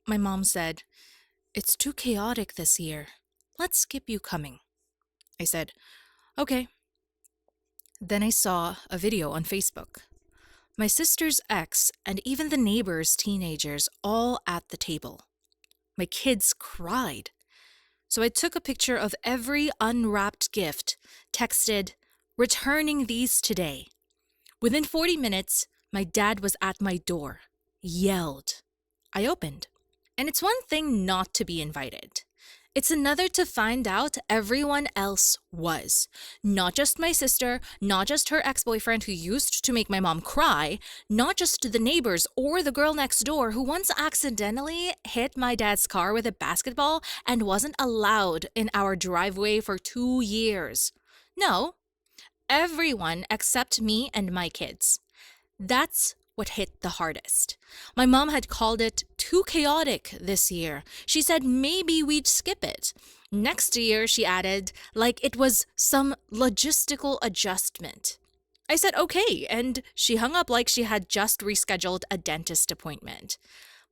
My mom said, "It's too chaotic this year. Let's skip you coming." I said, "Okay." Then I saw a video on Facebook. My sister's ex and even the neighbors' teenagers all at the table. My kids cried. So I took a picture of every unwrapped gift, texted, "Returning these today." Within 40 minutes, my dad was at my door, yelled. I opened. And it's one thing not to be invited. It's another to find out everyone else was. Not just my sister, not just her ex boyfriend who used to make my mom cry, not just the neighbors or the girl next door who once accidentally hit my dad's car with a basketball and wasn't allowed in our driveway for 2 years. No, everyone except me and my kids. That's what hit the hardest. My mom had called it too chaotic this year. She said maybe we'd skip it. Next year, she added, like it was some logistical adjustment. I said okay, and she hung up like she had just rescheduled a dentist appointment.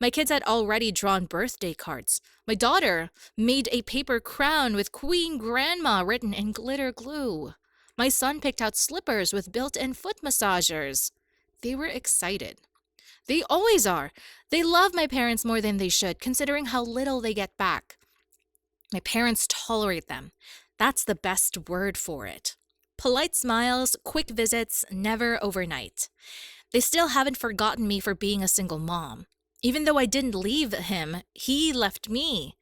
My kids had already drawn birthday cards. My daughter made a paper crown with Queen Grandma written in glitter glue. My son picked out slippers with built-in foot massagers. They were excited. They always are. They love my parents more than they should, considering how little they get back. My parents tolerate them. That's the best word for it. Polite smiles, quick visits, never overnight. They still haven't forgotten me for being a single mom. Even though I didn't leave him, he left me.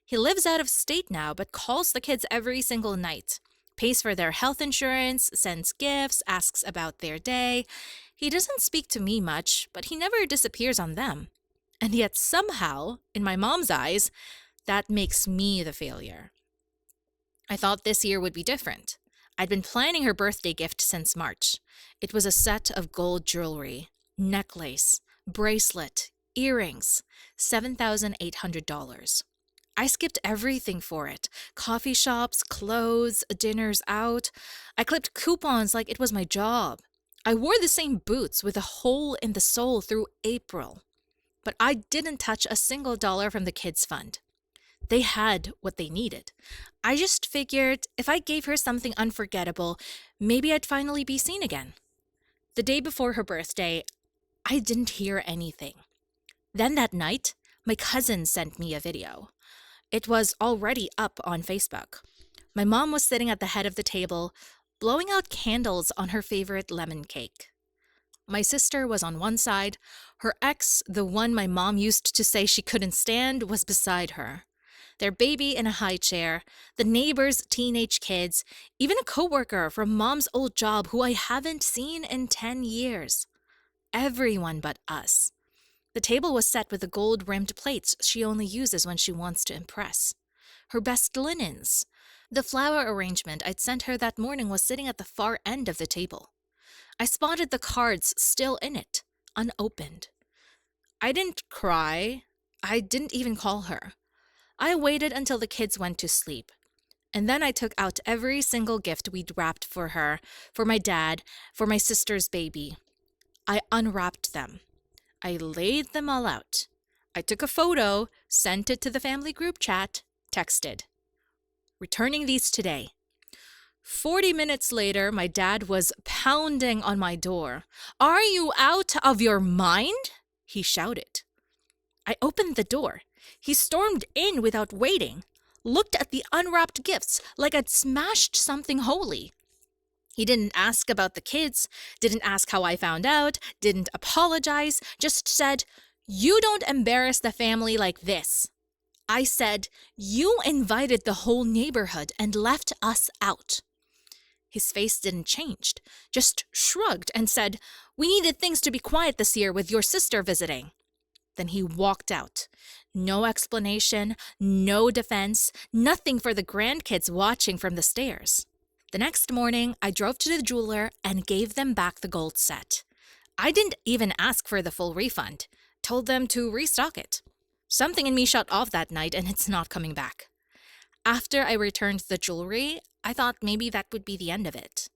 He lives out of state now, but calls the kids every single night. Pays for their health insurance, sends gifts, asks about their day. He doesn't speak to me much, but he never disappears on them. And yet somehow, in my mom's eyes, that makes me the failure. I thought this year would be different. I'd been planning her birthday gift since March. It was a set of gold jewelry, necklace, bracelet, earrings, $7,800. I skipped everything for it. Coffee shops, clothes, dinners out. I clipped coupons like it was my job. I wore the same boots with a hole in the sole through April. But I didn't touch a single dollar from the kids' fund. They had what they needed. I just figured if I gave her something unforgettable, maybe I'd finally be seen again. The day before her birthday, I didn't hear anything. Then that night, my cousin sent me a video. It was already up on Facebook. My mom was sitting at the head of the table, blowing out candles on her favorite lemon cake. My sister was on one side. Her ex, the one my mom used to say she couldn't stand, was beside her. Their baby in a high chair, the neighbors' teenage kids, even a coworker from mom's old job who I haven't seen in 10 years. Everyone but us. The table was set with the gold-rimmed plates she only uses when she wants to impress. Her best linens. The flower arrangement I'd sent her that morning was sitting at the far end of the table. I spotted the cards still in it, unopened. I didn't cry. I didn't even call her. I waited until the kids went to sleep. And then I took out every single gift we'd wrapped for her, for my dad, for my sister's baby. I unwrapped them. I laid them all out. I took a photo, sent it to the family group chat, texted, "Returning these today." 40 minutes later, my dad was pounding on my door. "Are you out of your mind?" he shouted. I opened the door. He stormed in without waiting, looked at the unwrapped gifts like I'd smashed something holy. He didn't ask about the kids, didn't ask how I found out, didn't apologize, just said, "You don't embarrass the family like this." I said, "You invited the whole neighborhood and left us out." His face didn't change, just shrugged and said, "We needed things to be quiet this year with your sister visiting." Then he walked out. No explanation, no defense, nothing for the grandkids watching from the stairs. The next morning, I drove to the jeweler and gave them back the gold set. I didn't even ask for the full refund, told them to restock it. Something in me shut off that night and it's not coming back. After I returned the jewelry, I thought maybe that would be the end of it.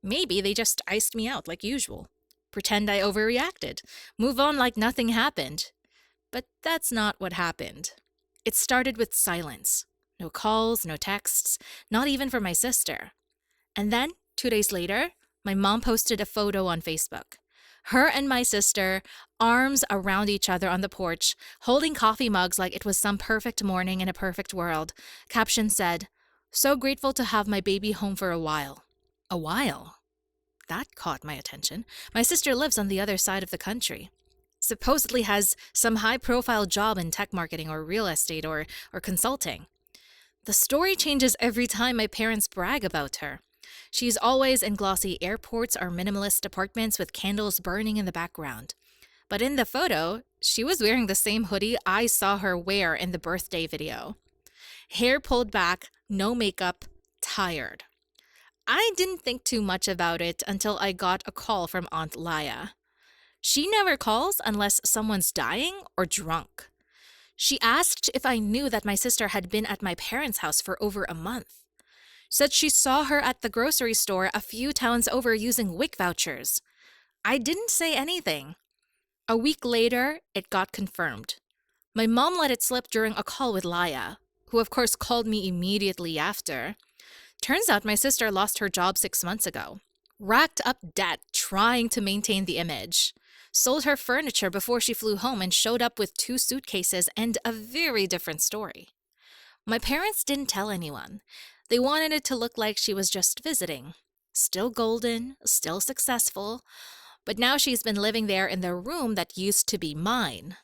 Maybe they just iced me out like usual. Pretend I overreacted. Move on like nothing happened. But that's not what happened. It started with silence. No calls, no texts, not even from my sister. And then, 2 days later, my mom posted a photo on Facebook. Her and my sister, arms around each other on the porch, holding coffee mugs like it was some perfect morning in a perfect world. Caption said, "So grateful to have my baby home for a while." A while? That caught my attention. My sister lives on the other side of the country. Supposedly has some high profile job in tech marketing or real estate or consulting. The story changes every time my parents brag about her. She's always in glossy airports or minimalist apartments with candles burning in the background. But in the photo, she was wearing the same hoodie I saw her wear in the birthday video. Hair pulled back, no makeup, tired. I didn't think too much about it until I got a call from Aunt Laya. She never calls unless someone's dying or drunk. She asked if I knew that my sister had been at my parents' house for over a month. Said she saw her at the grocery store a few towns over using WIC vouchers. I didn't say anything. A week later, it got confirmed. My mom let it slip during a call with Laya, who of course called me immediately after. Turns out my sister lost her job 6 months ago. Racked up debt trying to maintain the image. Sold her furniture before she flew home and showed up with 2 suitcases and a very different story. My parents didn't tell anyone. They wanted it to look like she was just visiting. Still golden, still successful, but now she's been living there in the room that used to be mine.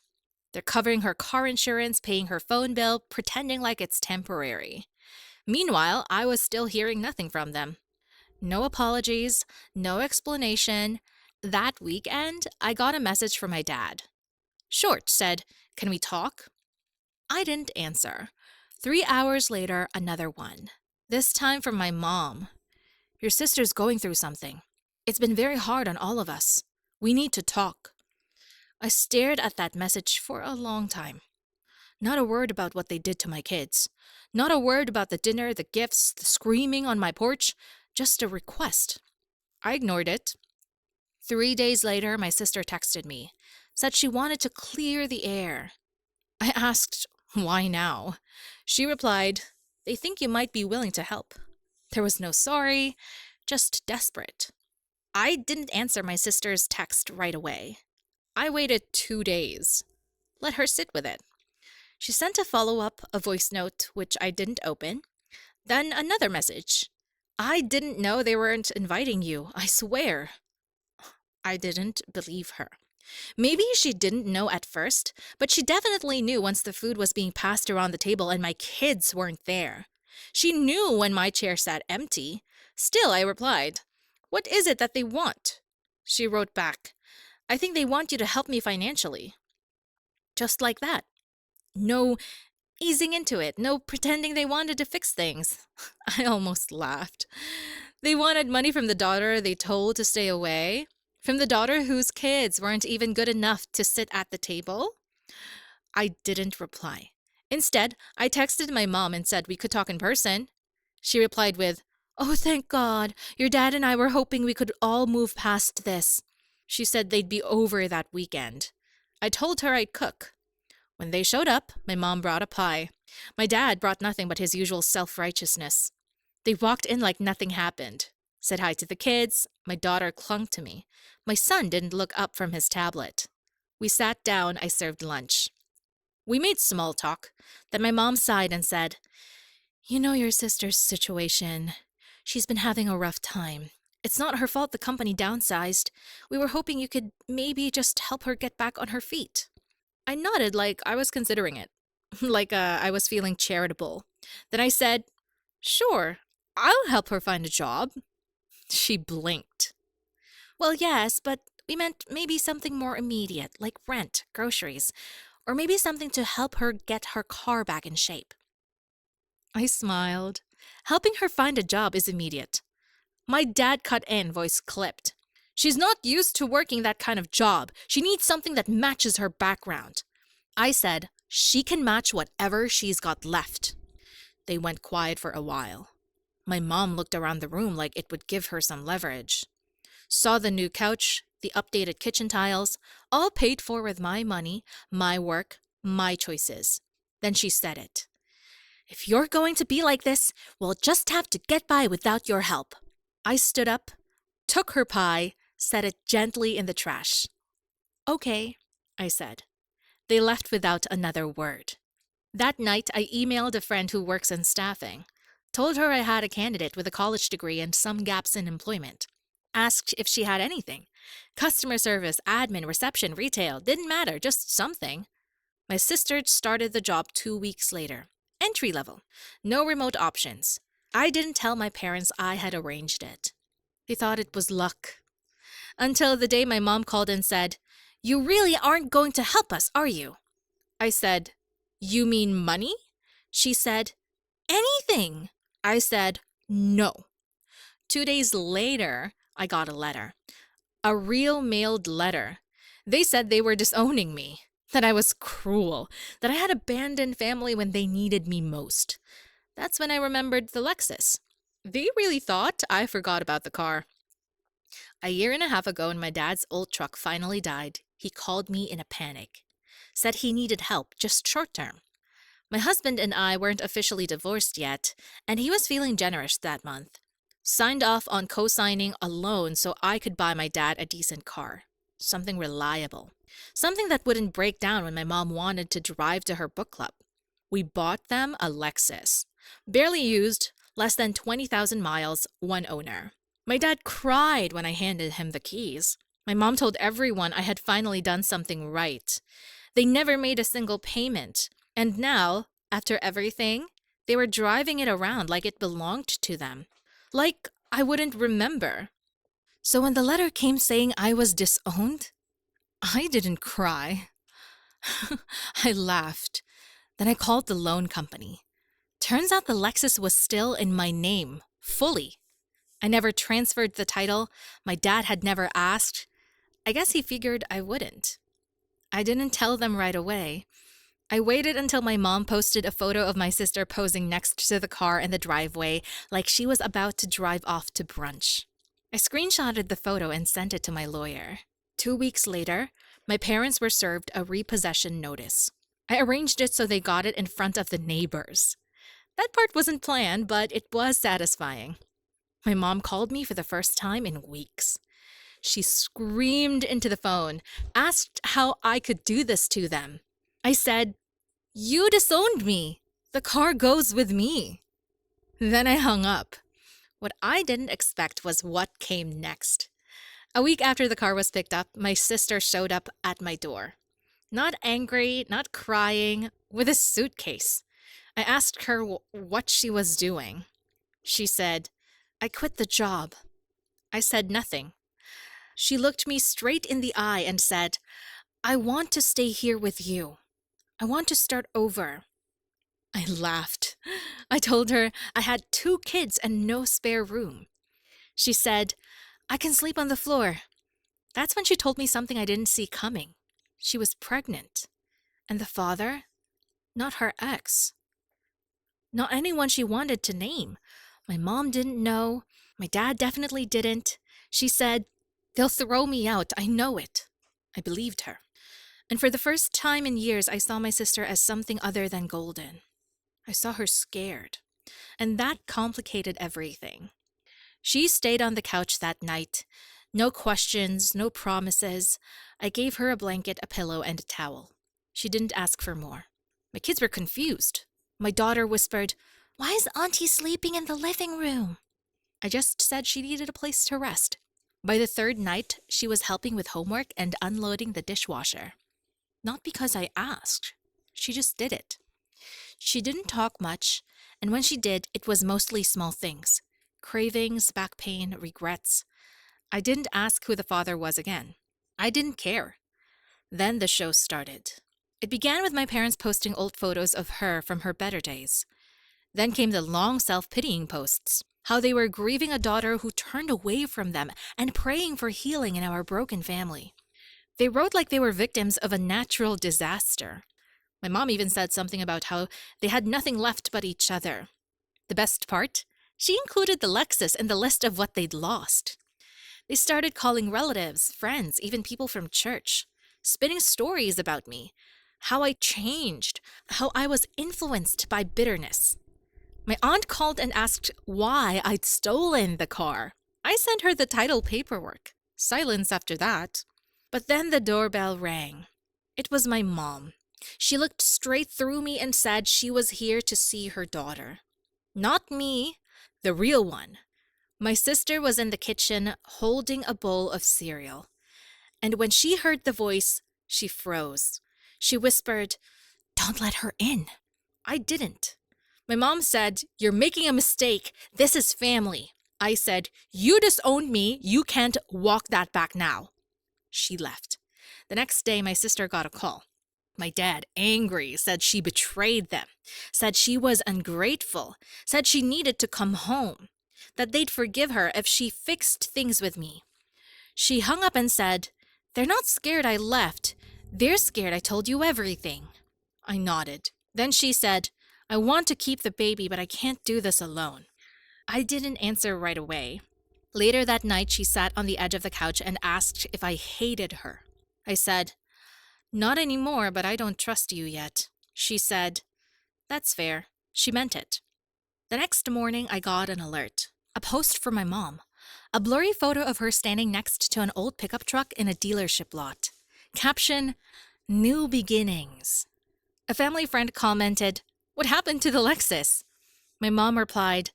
They're covering her car insurance, paying her phone bill, pretending like it's temporary. Meanwhile, I was still hearing nothing from them. No apologies, no explanation. That weekend, I got a message from my dad. Short, said, "Can we talk?" I didn't answer. 3 hours later, another one. This time from my mom. "Your sister's going through something. It's been very hard on all of us. We need to talk." I stared at that message for a long time. Not a word about what they did to my kids. Not a word about the dinner, the gifts, the screaming on my porch. Just a request. I ignored it. 3 days later, my sister texted me. Said she wanted to clear the air. I asked, "Why now?" She replied, "They think you might be willing to help." There was no sorry, just desperate. I didn't answer my sister's text right away. I waited 2 days. Let her sit with it. She sent a follow-up, a voice note, which I didn't open. Then another message. "I didn't know they weren't inviting you, I swear." I didn't believe her. Maybe she didn't know at first, but she definitely knew once the food was being passed around the table and my kids weren't there. She knew when my chair sat empty. Still, I replied, "What is it that they want?" She wrote back, "I think they want you to help me financially." Just like that. No easing into it, no pretending they wanted to fix things. I almost laughed. They wanted money from the daughter they told to stay away, from the daughter whose kids weren't even good enough to sit at the table. I didn't reply. Instead, I texted my mom and said we could talk in person. She replied with, "Oh, thank God. Your dad and I were hoping we could all move past this." She said they'd be over that weekend. I told her I'd cook. When they showed up, my mom brought a pie. My dad brought nothing but his usual self-righteousness. They walked in like nothing happened. Said hi to the kids. My daughter clung to me. My son didn't look up from his tablet. We sat down. I served lunch. We made small talk. Then my mom sighed and said, "You know your sister's situation. She's been having a rough time. It's not her fault the company downsized. We were hoping you could maybe just help her get back on her feet." I nodded like I was considering it, like I was feeling charitable. Then I said, "Sure, I'll help her find a job." She blinked. "Well, yes, but we meant maybe something more immediate, like rent, groceries, or maybe something to help her get her car back in shape." I smiled. Helping her find a job is immediate. My dad cut in, voice clipped. "She's not used to working that kind of job. She needs something that matches her background." I said, "She can match whatever she's got left." They went quiet for a while. My mom looked around the room like it would give her some leverage. Saw the new couch, the updated kitchen tiles, all paid for with my money, my work, my choices. Then she said it. "If you're going to be like this, we'll just have to get by without your help." I stood up, took her pie, set it gently in the trash. "Okay," I said. They left without another word. That night, I emailed a friend who works in staffing, told her I had a candidate with a college degree and some gaps in employment. Asked if she had anything. Customer service, admin, reception, retail, didn't matter, just something. My sister started the job 2 weeks later. Entry level. No remote options. I didn't tell my parents I had arranged it. They thought it was luck. Until the day my mom called and said, "You really aren't going to help us, are you?" I said, "You mean money?" She said, "Anything." I said, "No." 2 days later, I got a letter. A real mailed letter. They said they were disowning me, that I was cruel, that I had abandoned family when they needed me most. That's when I remembered the Lexus. They really thought I forgot about the car. A year and a half ago, when my dad's old truck finally died, he called me in a panic. Said he needed help, just short term. My husband and I weren't officially divorced yet, and he was feeling generous that month. Signed off on co-signing a loan so I could buy my dad a decent car. Something reliable. Something that wouldn't break down when my mom wanted to drive to her book club. We bought them a Lexus. Barely used, less than 20,000 miles, one owner. My dad cried when I handed him the keys. My mom told everyone I had finally done something right. They never made a single payment. And now, after everything, they were driving it around like it belonged to them. Like I wouldn't remember. So when the letter came saying I was disowned, I didn't cry. I laughed. Then I called the loan company. Turns out the Lexus was still in my name, fully. I never transferred the title. My dad had never asked. I guess he figured I wouldn't. I didn't tell them right away. I waited until my mom posted a photo of my sister posing next to the car in the driveway like she was about to drive off to brunch. I screenshotted the photo and sent it to my lawyer. 2 weeks later, my parents were served a repossession notice. I arranged it so they got it in front of the neighbors. That part wasn't planned, but it was satisfying. My mom called me for the first time in weeks. She screamed into the phone, asked how I could do this to them. I said, "You disowned me. The car goes with me." Then I hung up. What I didn't expect was what came next. A week after the car was picked up, my sister showed up at my door. Not angry, not crying, with a suitcase. I asked her what she was doing. She said, "I quit the job." I said nothing. She looked me straight in the eye and said, "I want to stay here with you. I want to start over." I laughed. I told her I had 2 kids and no spare room. She said, "I can sleep on the floor." That's when she told me something I didn't see coming. She was pregnant. And the father? Not her ex. Not anyone she wanted to name. My mom didn't know. My dad definitely didn't. She said, "They'll throw me out. I know it." I believed her. And for the first time in years, I saw my sister as something other than golden. I saw her scared. And that complicated everything. She stayed on the couch that night. No questions, no promises. I gave her a blanket, a pillow, and a towel. She didn't ask for more. My kids were confused. My daughter whispered, "Why is Auntie sleeping in the living room?" I just said she needed a place to rest. By the 3rd night, she was helping with homework and unloading the dishwasher. Not because I asked. She just did it. She didn't talk much, and when she did, it was mostly small things. Cravings, back pain, regrets. I didn't ask who the father was again. I didn't care. Then the show started. It began with my parents posting old photos of her from her better days. Then came the long self-pitying posts, how they were grieving a daughter who turned away from them and praying for healing in our broken family. They wrote like they were victims of a natural disaster. My mom even said something about how they had nothing left but each other. The best part? She included the Lexus in the list of what they'd lost. They started calling relatives, friends, even people from church, spinning stories about me, how I changed, how I was influenced by bitterness. My aunt called and asked why I'd stolen the car. I sent her the title paperwork. Silence after that. But then the doorbell rang. It was my mom. She looked straight through me and said she was here to see her daughter. Not me, the real one. My sister was in the kitchen holding a bowl of cereal. And when she heard the voice, she froze. She whispered, "Don't let her in." I didn't. My mom said, "You're making a mistake. This is family." I said, "You disowned me. You can't walk that back now." She left. The next day, my sister got a call. My dad, angry, said she betrayed them, said she was ungrateful, said she needed to come home, that they'd forgive her if she fixed things with me. She hung up and said, "They're not scared I left. They're scared I told you everything." I nodded. Then she said, "I want to keep the baby, but I can't do this alone." I didn't answer right away. Later that night, she sat on the edge of the couch and asked if I hated her. I said, "Not anymore, but I don't trust you yet." She said, "That's fair." She meant it. The next morning, I got an alert. A post from my mom. A blurry photo of her standing next to an old pickup truck in a dealership lot. Caption, "New beginnings." A family friend commented, "What happened to the Lexus?" My mom replied,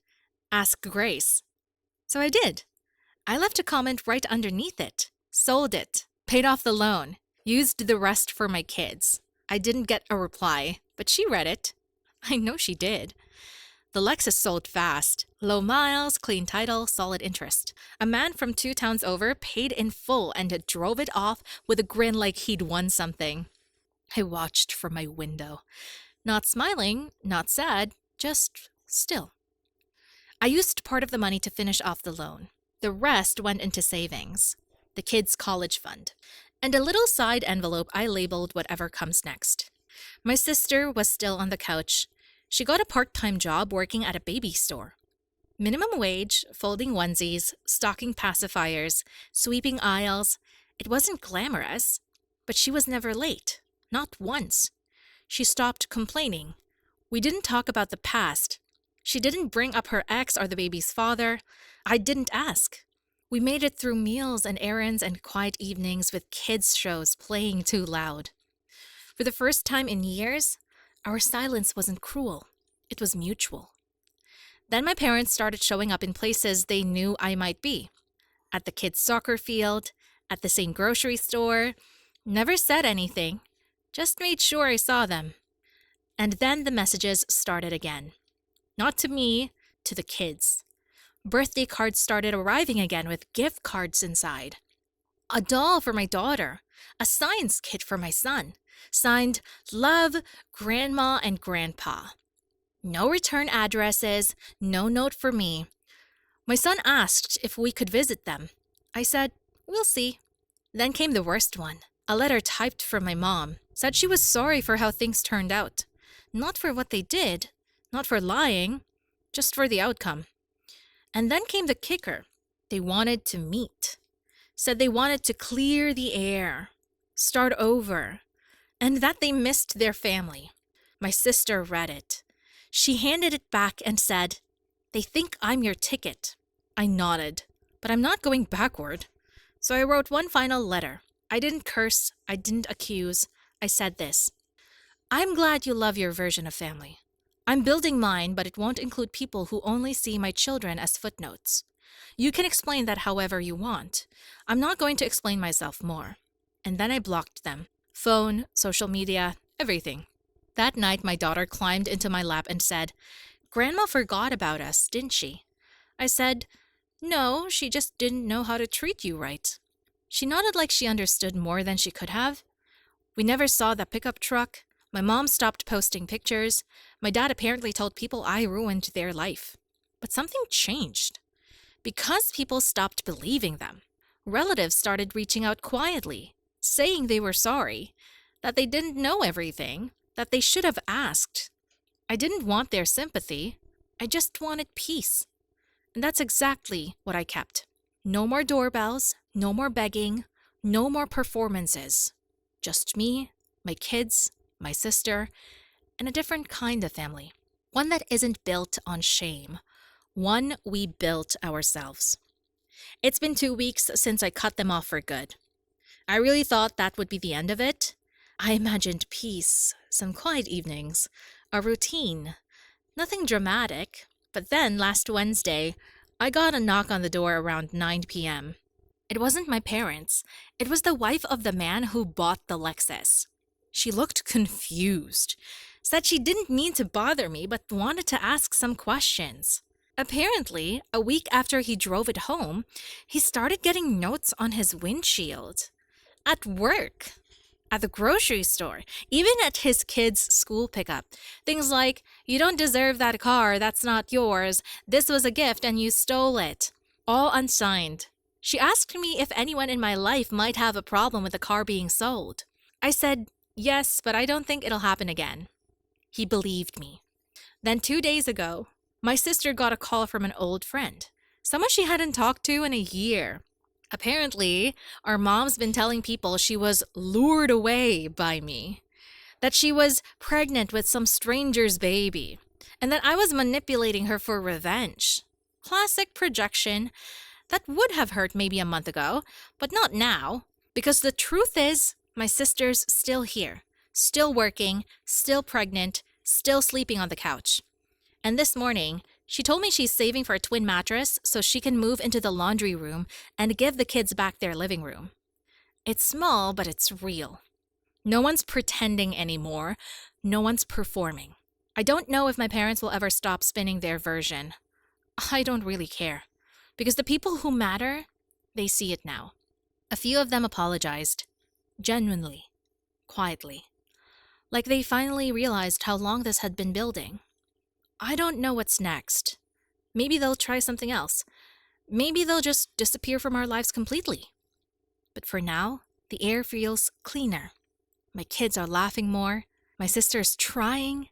"Ask Grace." So I did. I left a comment right underneath it. Sold it. Paid off the loan. Used the rest for my kids. I didn't get a reply, but she read it. I know she did. The Lexus sold fast. Low miles, clean title, solid interest. A man from 2 towns over paid in full and drove it off with a grin like he'd won something. I watched from my window. Not smiling, not sad, just still. I used part of the money to finish off the loan. The rest went into savings, the kids' college fund, and a little side envelope I labeled whatever comes next. My sister was still on the couch. She got a part-time job working at a baby store. Minimum wage, folding onesies, stocking pacifiers, sweeping aisles. It wasn't glamorous, but she was never late. Not once. She stopped complaining. We didn't talk about the past. She didn't bring up her ex or the baby's father. I didn't ask. We made it through meals and errands and quiet evenings with kids' shows playing too loud. For the first time in years, our silence wasn't cruel. It was mutual. Then my parents started showing up in places they knew I might be. At the kids' soccer field, at the same grocery store. Never said anything. Just made sure I saw them. And then the messages started again. Not to me, to the kids. Birthday cards started arriving again with gift cards inside. A doll for my daughter. A science kit for my son. Signed, "Love, Grandma and Grandpa." No return addresses, no note for me. My son asked if we could visit them. I said, "We'll see." Then came the worst one. A letter typed from my mom. Said she was sorry for how things turned out. Not for what they did, not for lying, just for the outcome. And then came the kicker. They wanted to meet. Said they wanted to clear the air, start over, and that they missed their family. My sister read it. She handed it back and said, "They think I'm your ticket." I nodded, but I'm not going backward. So I wrote one final letter. I didn't curse, I didn't accuse. I said this: "I'm glad you love your version of family. I'm building mine, but it won't include people who only see my children as footnotes. You can explain that however you want. I'm not going to explain myself more." And then I blocked them. Phone, social media, everything. That night, my daughter climbed into my lap and said, "Grandma forgot about us, didn't she?" I said, "No, she just didn't know how to treat you right." She nodded like she understood more than she could have. We never saw the pickup truck. My mom stopped posting pictures. My dad apparently told people I ruined their life. But something changed. Because people stopped believing them, relatives started reaching out quietly, saying they were sorry, that they didn't know everything, that they should have asked. I didn't want their sympathy. I just wanted peace. And that's exactly what I kept. No more doorbells, no more begging, no more performances. Just me, my kids, my sister, and a different kind of family. One that isn't built on shame. One we built ourselves. It's been 2 weeks since I cut them off for good. I really thought that would be the end of it. I imagined peace, some quiet evenings, a routine, nothing dramatic. But then last Wednesday, I got a knock on the door around 9 p.m. It wasn't my parents. It was the wife of the man who bought the Lexus. She looked confused, said she didn't mean to bother me but wanted to ask some questions. Apparently, a week after he drove it home, he started getting notes on his windshield. At work, at the grocery store, even at his kids' school pickup. Things like, "You don't deserve that car, that's not yours. This was a gift and you stole it." All unsigned. She asked me if anyone in my life might have a problem with the car being sold. I said, yes, but I don't think it'll happen again. He believed me. Then 2 days ago, my sister got a call from an old friend, someone she hadn't talked to in a year. Apparently, our mom's been telling people she was lured away by me, that she was pregnant with some stranger's baby, and that I was manipulating her for revenge. Classic projection that would have hurt maybe a month ago, but not now, because the truth is, my sister's still here, still working, still pregnant, still sleeping on the couch. And this morning, she told me she's saving for a twin mattress so she can move into the laundry room and give the kids back their living room. It's small, but it's real. No one's pretending anymore. No one's performing. I don't know if my parents will ever stop spinning their version. I don't really care. Because the people who matter, they see it now. A few of them apologized. Genuinely. Quietly. Like they finally realized how long this had been building. I don't know what's next. Maybe they'll try something else. Maybe they'll just disappear from our lives completely. But for now, the air feels cleaner. My kids are laughing more. My sister's trying.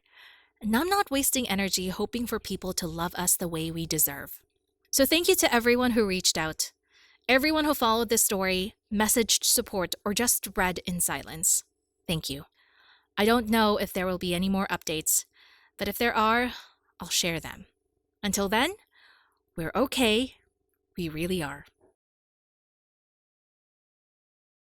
And I'm not wasting energy hoping for people to love us the way we deserve. So thank you to everyone who reached out. Everyone who followed this story, messaged support, or just read in silence. Thank you. I don't know if there will be any more updates, but if there are, I'll share them. Until then, we're okay. We really are.